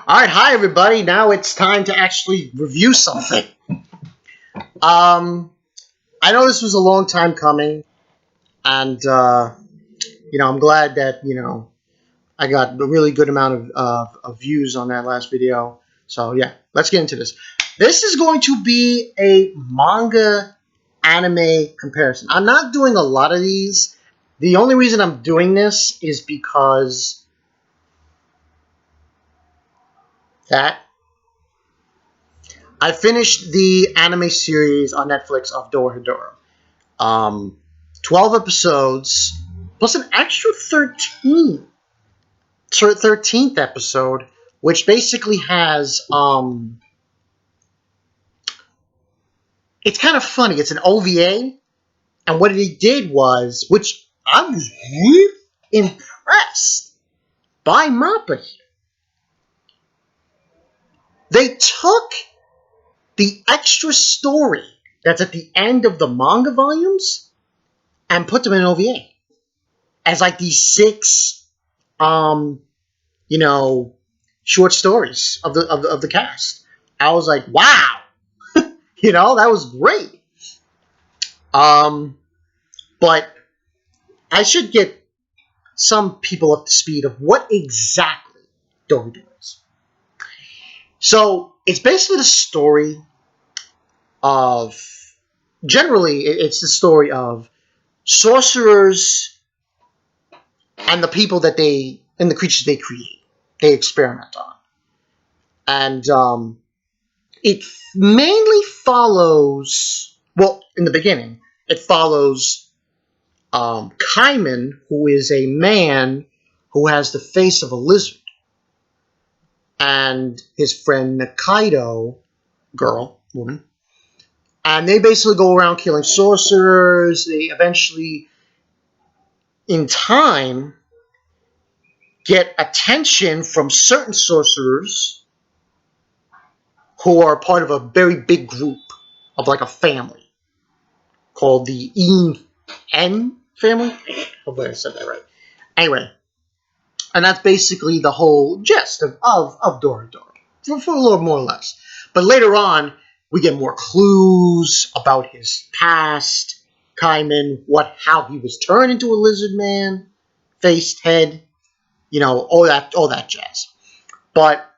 Alright, hi everybody. Now it's time to actually review something. I know this was a long time coming, and, I'm glad that, I got a really good amount of views on that last video. So, yeah, let's get into this. This is going to be a manga anime comparison. I'm not doing a lot of these. The only reason I'm doing this is because I finished the anime series on Netflix of DOROHEDORO. 12 episodes, plus an extra 13th episode, which basically has, it's kind of funny. It's an OVA, and what he did was, which I was really impressed by Mappa here. They took the extra story that's at the end of the manga volumes and put them in OVA as like these 6, short stories of the cast. I was like, wow, that was great. But I should get some people up to speed of what exactly DOROHEDORO is. So it's basically the story of, generally, it's the story of sorcerers and the people that and the creatures they create, they experiment on. And it mainly follows, well, in the beginning, it follows Kaiman, who is a man who has the face of a lizard, and his friend Nikaido, woman, and they basically go around killing sorcerers. They eventually, in time, get attention from certain sorcerers who are part of a very big group of like a family called the En family. Hopefully I said that right. Anyway, and that's basically the whole gist of DOROHEDORO, for a little more or less. But later on, we get more clues about his past, Kaiman, how he was turned into a lizard man, faced head, all that jazz. But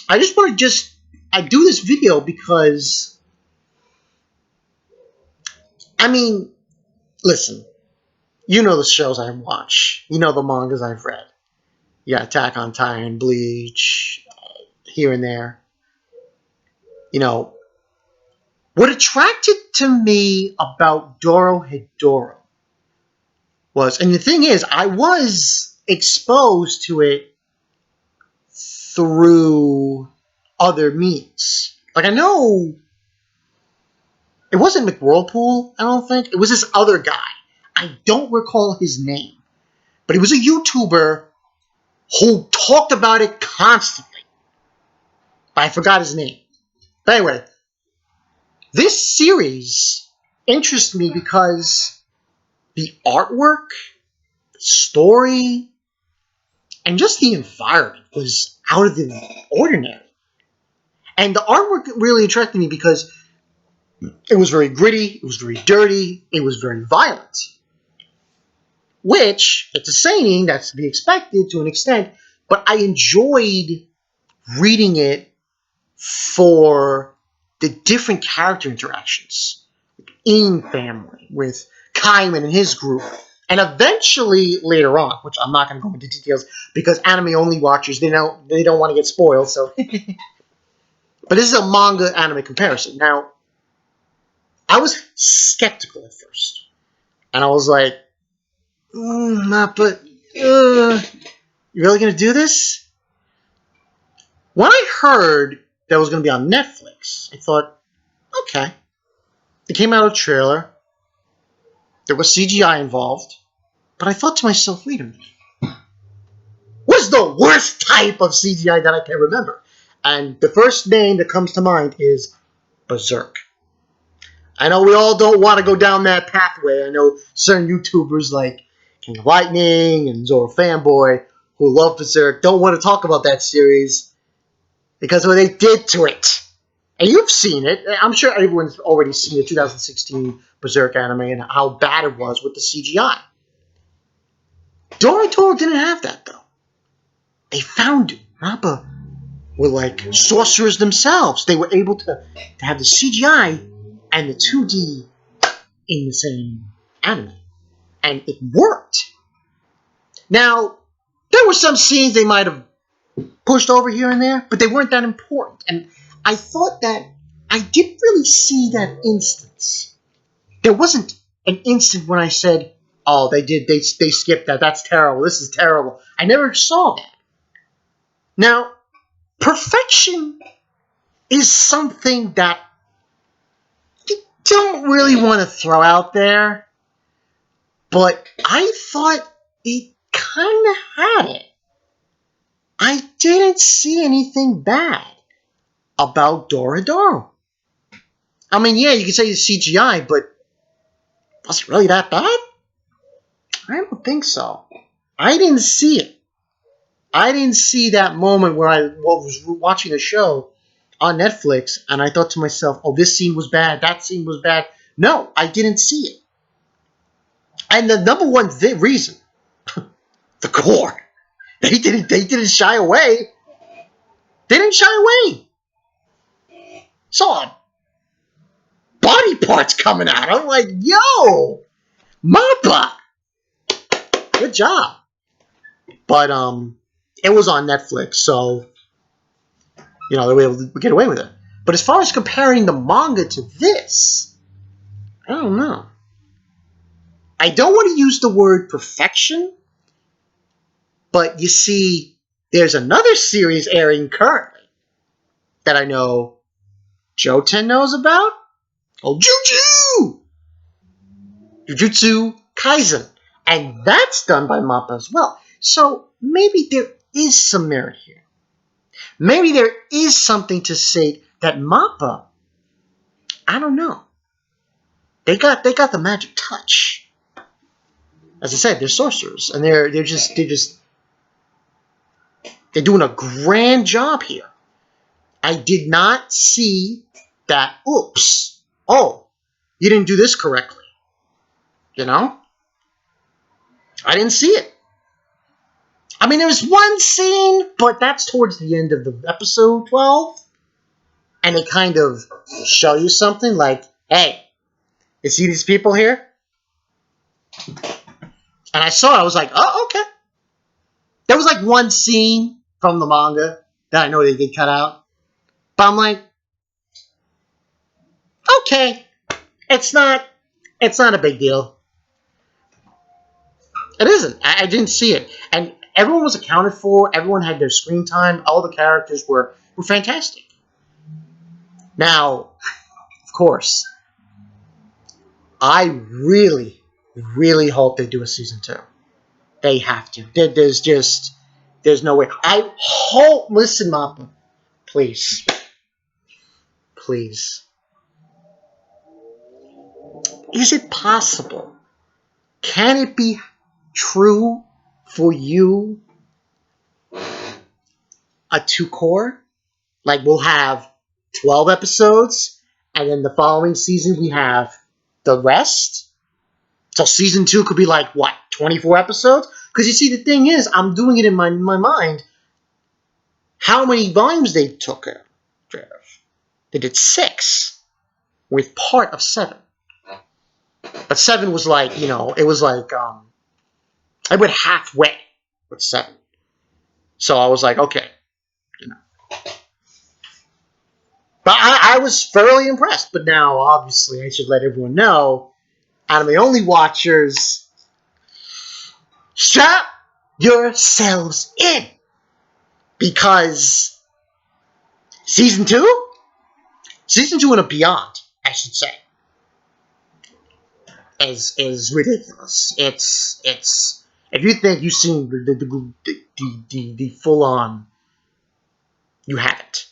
I just want to I do this video because, listen, the shows I watch, the mangas I've read. Yeah, Attack on Titan, Bleach, here and there. What attracted to me about DOROHEDORO was, and the thing is, I was exposed to it through other means. Like, I know it wasn't McWhirlpool, I don't think. It was this other guy. I don't recall his name. But he was a YouTuber who talked about it constantly. But I forgot his name. But anyway, this series interests me because the artwork, the story, and just the environment was out of the ordinary. And the artwork really attracted me because it was very gritty, it was very dirty, it was very violent. Which, it's a saying that's to be expected to an extent, but I enjoyed reading it for the different character interactions in family with Kaiman and his group, and eventually later on, which I'm not going to go into details because anime only watchers, they don't want to get spoiled. So, but this is a manga anime comparison. Now, I was skeptical at first, and I was like, you really going to do this? When I heard that it was going to be on Netflix, I thought, okay. It came out a trailer. There was CGI involved. But I thought to myself, wait a minute. What's the worst type of CGI that I can remember? And the first name that comes to mind is Berserk. I know we all don't want to go down that pathway. I know certain YouTubers like King of Lightning and Zoro Fanboy who love Berserk don't want to talk about that series. because of what they did to it. And you've seen it. I'm sure everyone's already seen the 2016 Berserk anime and how bad it was with the CGI. Dorohedoro didn't have that, though. They found it. Mappa were like sorcerers themselves. They were able to have the CGI and the 2D in the same anime. And it worked. Now, there were some scenes they might have pushed over here and there, but they weren't that important. And I thought that I didn't really see that instance. There wasn't an instant when I said, oh, they skipped that. That's terrible. This is terrible. I never saw that. Now, perfection is something that you don't really want to throw out there, but I thought it kind of had it. I didn't see anything bad about Dorohedoro. I mean, yeah, you can say it's CGI, but was it really that bad? I don't think so. I didn't see it. I didn't see that moment where I was watching a show on Netflix and I thought to myself, oh, this scene was bad, that scene was bad. No, I didn't see it. And the number one reason, the gore. They didn't shy away. They didn't shy away. Saw body parts coming out. I'm like, yo, Mappa, good job. But it was on Netflix, so they were able to get away with it. But as far as comparing the manga to this, I don't know. I don't want to use the word perfection, but you see, there's another series airing currently that I know Joten knows about. Oh, Jujutsu Kaisen. And that's done by Mappa as well. So maybe there is some merit here. Maybe there is something to say that Mappa, I don't know. They got the magic touch. As I said, they're sorcerers, and they're doing a grand job here. I did not see that. Oops! Oh, you didn't do this correctly. I didn't see it. I mean, there was one scene, but that's towards the end of the episode 12, and they kind of show you something like, "Hey, you see these people here?" And I saw it, I was like, oh, okay. There was like one scene from the manga that I know they did cut out. But I'm like, okay. It's not a big deal. It isn't. I didn't see it. And everyone was accounted for. Everyone had their screen time. All the characters were fantastic. Now, of course, I really, really hope they do a season 2. They have to. There's no way. I hope. Listen, Mappa, please. Is it possible? Can it be true for you? A 2-core? Like we'll have 12 episodes, and then the following season we have the rest? So season 2 could be like, what, 24 episodes? Because you see, the thing is, I'm doing it in my mind, how many volumes they took of. They did 6, with part of 7. But 7 was like, it was like, I went halfway with 7. So I was like, okay. But I was thoroughly impressed. But now, obviously, I should let everyone know, anime-only watchers, strap yourselves in. Because Season 2 and beyond, I should say, is ridiculous. It's if you think you've seen the full on, you haven't.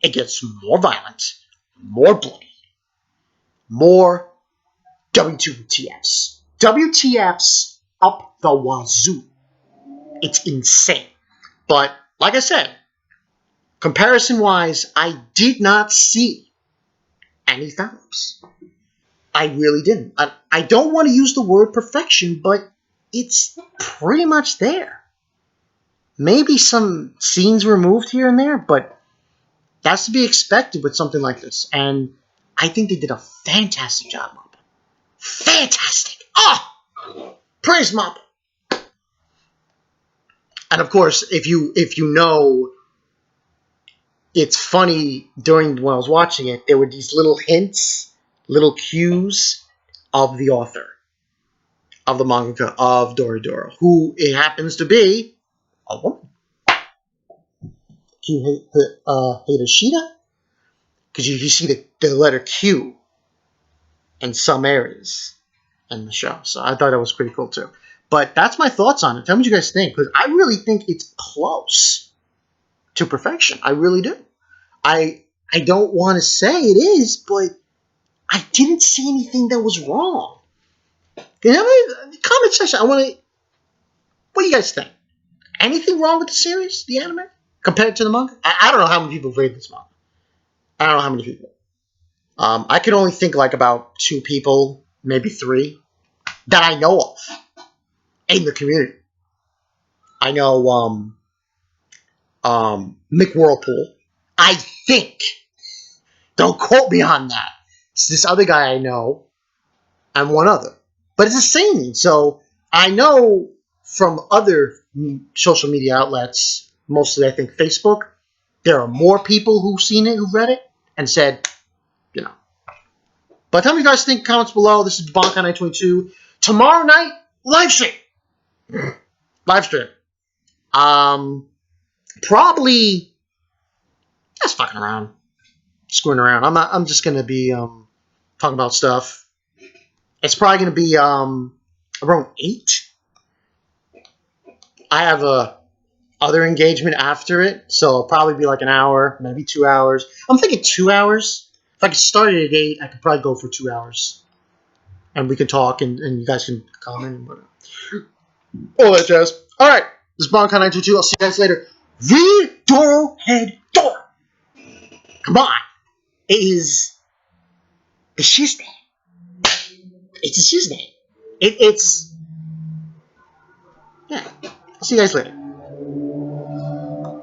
It gets more violent, more bloody, more WTFs. WTFs up the wazoo. It's insane. But like I said, Comparison-wise, I did not see any flops. I really didn't. I don't want to use the word perfection, but it's pretty much there. Maybe some scenes removed here and there, but that's to be expected with something like this. And I think they did a fantastic job, Mop. Fantastic! Oh! Praise Mop! And of course, if you know, it's funny when I was watching it, there were these little hints, little cues of the author of the manga of Dorohedoro, who it happens to be a woman. Q Hitoshida? Because you see the letter Q in some areas in the show. So I thought that was pretty cool too. But that's my thoughts on it. Tell me what you guys think, because I really think it's close to perfection. I really do. I don't want to say it is, but I didn't see anything that was wrong. You know, comment section. What do you guys think? Anything wrong with the series, the anime, compared to the manga? I don't know how many people have read this manga. I don't know how many people. I can only think like about 2 people, maybe 3, that I know of in the community. I know Mick Whirlpool. I think. Don't quote me on that. It's this other guy I know, and one other. But it's the same. So I know from other social media outlets, mostly I think Facebook, there are more people who've seen it, who've read it, and said, you know. But tell me what you guys think in comments below. This is Bonkai 922. Tomorrow night, live stream. Live stream. Probably just fucking around. Screwing around. I'm just gonna be talking about stuff. It's probably gonna be around 8. I have a other engagement after it, so it'll probably be like an hour, maybe 2 hours. I'm thinking 2 hours. If I could start it at 8, I could probably go for 2 hours. And we can talk, and you guys can comment and whatever. All that jazz. Alright, this is Bonkai 922. I'll see you guys later. The Dorohedoro. Come on. It's his name. It's his name. It's... Yeah. I'll see you guys later.